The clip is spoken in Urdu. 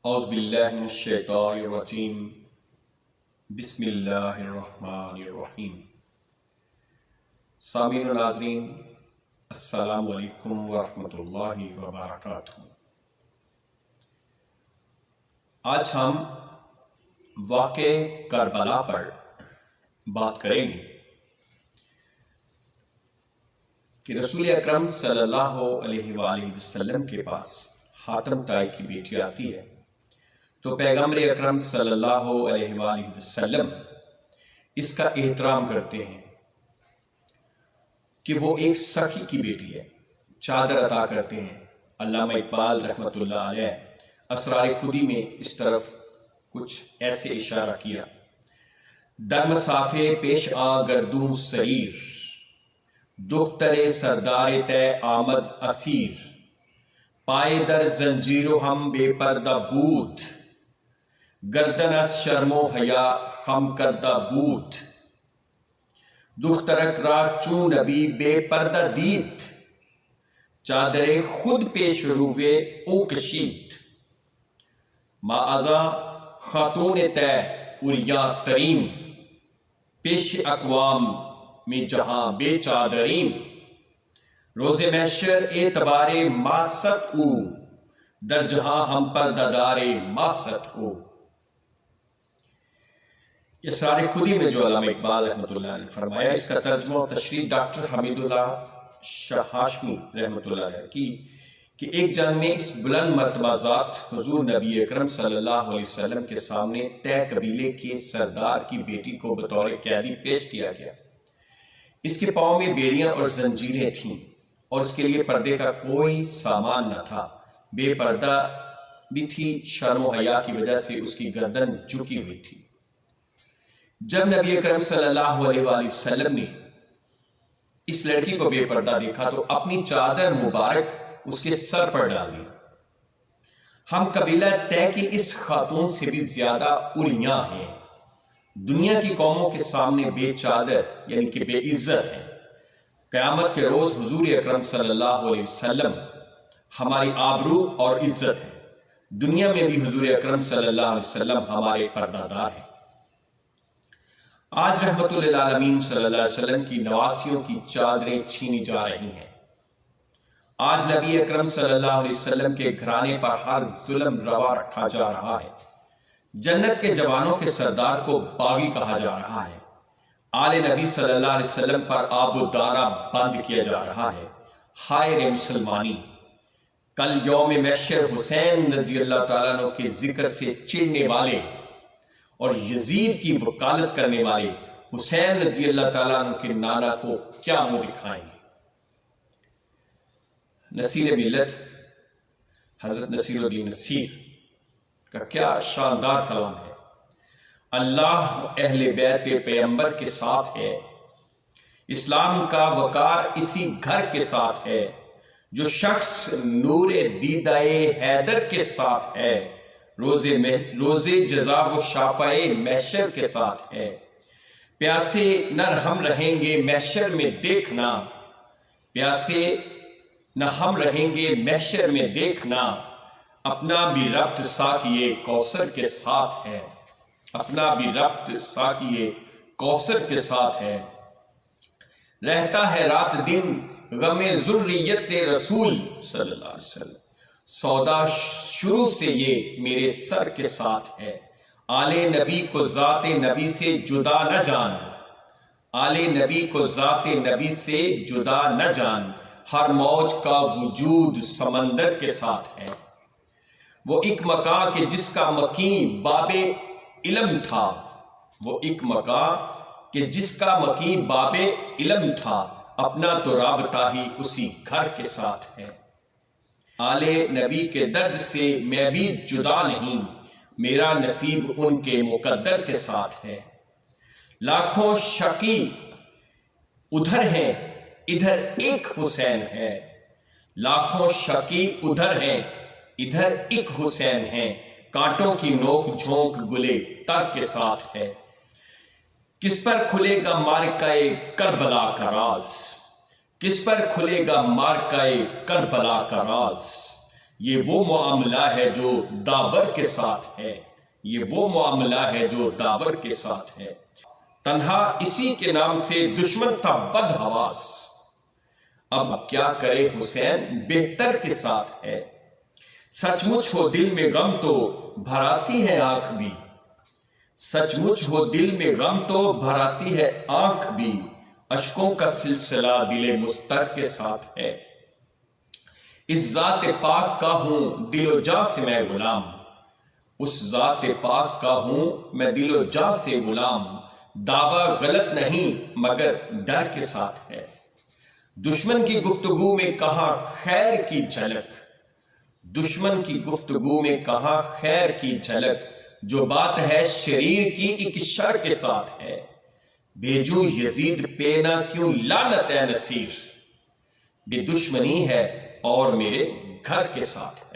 اعوذ باللہ من الشیطان الرجیم بسم اللہ الرحمن الرحیم۔ سامعین و ناظرین، السلام علیکم ورحمۃ اللہ وبرکاتہ۔ آج ہم واقع کربلا پر بات کریں گے کہ رسول اکرم صلی اللہ علیہ وآلہ وسلم کے پاس حاتم طائی کی بیٹی آتی ہے تو پیغمبر اکرم صلی اللہ علیہ وآلہ وسلم اس کا احترام کرتے ہیں کہ وہ ایک سخی کی بیٹی ہے، چادر عطا کرتے ہیں۔ علامہ اقبال رحمۃ اللہ علیہ اسرار خودی میں اس طرف کچھ ایسے اشارہ کیا: در مسافے پیش آ گردوں سریر، دختر سردار طے آمد اسیر، پائے در زنجیر و ہم بے پردہ بود، گردن از شرم و حیا خم کردہ بود، دخترک را چون نبی بے پردہ دید، چادر خود پیش روے او کشید، معاذا خاتون طے عریاں ترین، پیش اقوام میں جہاں بے چادرین، روز محشر اعتبار ماست او، در جہاں ہم پردہ دار ماست ہو۔ اسرار خودی میں جو علامہ اقبال رحمۃ اللہ نے فرمایا، اس کا ترجمہ و تشریح ڈاکٹر حمید اللہ شاہ ہاشمی رحمۃ اللہ علیہ کی کہ ایک جنگ میں اس بلند مرتبہ ذات حضور نبی اکرم صلی اللہ علیہ وسلم کے سامنے طے قبیلے کے سردار کی بیٹی کو بطور قیدی پیش کیا گیا۔ اس کے پاؤں میں بیڑیاں اور زنجیریں تھیں اور اس کے لیے پردے کا کوئی سامان نہ تھا، بے پردہ بھی تھی، شرم و حیا کی وجہ سے اس کی گردن جھکی ہوئی تھی۔ جب نبی اکرم صلی اللہ علیہ وآلہ وسلم نے اس لڑکی کو بے پردہ دیکھا تو اپنی چادر مبارک اس کے سر پر ڈال دی۔ ہم قبیلہ طے کی اس خاتون سے بھی زیادہ عریاں ہیں، دنیا کی قوموں کے سامنے بے چادر یعنی کہ بے عزت ہیں۔ قیامت کے روز حضور اکرم صلی اللہ علیہ وسلم ہماری آبرو اور عزت ہے، دنیا میں بھی حضور اکرم صلی اللہ علیہ وسلم ہمارے پردہ دار ہیں۔ آج رحمت للعالمین صلی اللہ علیہ وسلم کی نواسیوں کی چادریں چھینی جا رہی ہیں۔ آج نبی اکرم صلی اللہ علیہ وسلم کے گھرانے پر ہر ظلم روا رکھا جا رہا ہے۔ جنت کے جوانوں کے سردار کو باغی کہا جا رہا ہے۔ آل نبی صلی اللہ علیہ وسلم پر آب و دارہ بند کیا جا رہا ہے۔ ہائے رے مسلمانی! کل یوم محشر حسین رضی اللہ تعالیٰ عنہ کے ذکر سے چڑھنے والے اور یزید کی وکالت کرنے والے حسین رضی اللہ تعالیٰ عنہ کے نانا کو کیا منہ دکھائیں گے؟ نصیر ملت حضرت نصیر الدین نصیر کا کیا شاندار کلام ہے: اللہ اہل بیت پیغمبر کے ساتھ ہے، اسلام کا وقار اسی گھر کے ساتھ ہے، جو شخص نور دیدہ حیدر کے ساتھ ہے، روز جزا و شافع محشر کے ساتھ ہے۔ پیاسے نہ ہم رہیں گے محشر میں دیکھنا، پیاسے نہ ہم رہیں گے محشر میں دیکھنا، اپنا بھی ربط ساقیے کوثر کے ساتھ ہے، اپنا بھی ربط ساقیے کوثر کے ساتھ ہے۔ رہتا ہے رات دن غم ذریت رسول صلی اللہ علیہ وسلم، سودا شروع سے یہ میرے سر کے ساتھ ہے۔ آل نبی کو ذات نبی سے جدا نہ جان، آل نبی کو ذات نبی سے جدا نہ جان، ہر موج کا وجود سمندر کے ساتھ ہے۔ وہ ایک مکاں کہ جس کا مکیں باب علم تھا، وہ ایک مکاں کہ جس کا مکیں باب علم تھا، اپنا تو رابطہ ہی اسی گھر کے ساتھ ہے۔ آل نبی کے درد سے میں بھی جدا نہیں، میرا نصیب ان کے مقدر کے ساتھ ہے۔ لاکھوں شقی ادھر ہیں، ادھر ایک حسین ہے، لاکھوں شقی ادھر ہیں، ادھر ایک حسین ہے، کانٹوں کی نوک جھونک گلے تر کے ساتھ ہے۔ کس پر کھلے گا معرکہ کربلا کا راز، کس پر کھلے گا معرکہ کربلا کا راز، یہ وہ معاملہ ہے جو داور کے ساتھ ہے، یہ وہ معاملہ ہے جو داور کے ساتھ ہے۔ تنہا اسی کے نام سے دشمن تھا بدحواس، اب کیا کرے حسین بہتر کے ساتھ ہے۔ سچ مچ ہو دل میں غم تو بھراتی ہے آنکھ بھی، سچ مچ ہو دل میں غم تو بھراتی ہے آنکھ بھی، اشکوں کا سلسلہ دل مستر کے ساتھ ہے۔ اس ذات پاک کا ہوں دل و جاں سے میں غلام، اس ذات پاک کا ہوں میں دل و جاں سے غلام، دعویٰ غلط نہیں مگر ڈر کے ساتھ ہے۔ دشمن کی گفتگو میں کہاں خیر کی جھلک، دشمن کی گفتگو میں کہاں خیر کی جھلک، جو بات ہے شریر کی ایک شر کے ساتھ ہے۔ بھیجو یزید پہ نہ کیوں لعنت اے نصیر، بے دشمنی ہے اور میرے گھر کے ساتھ ہے۔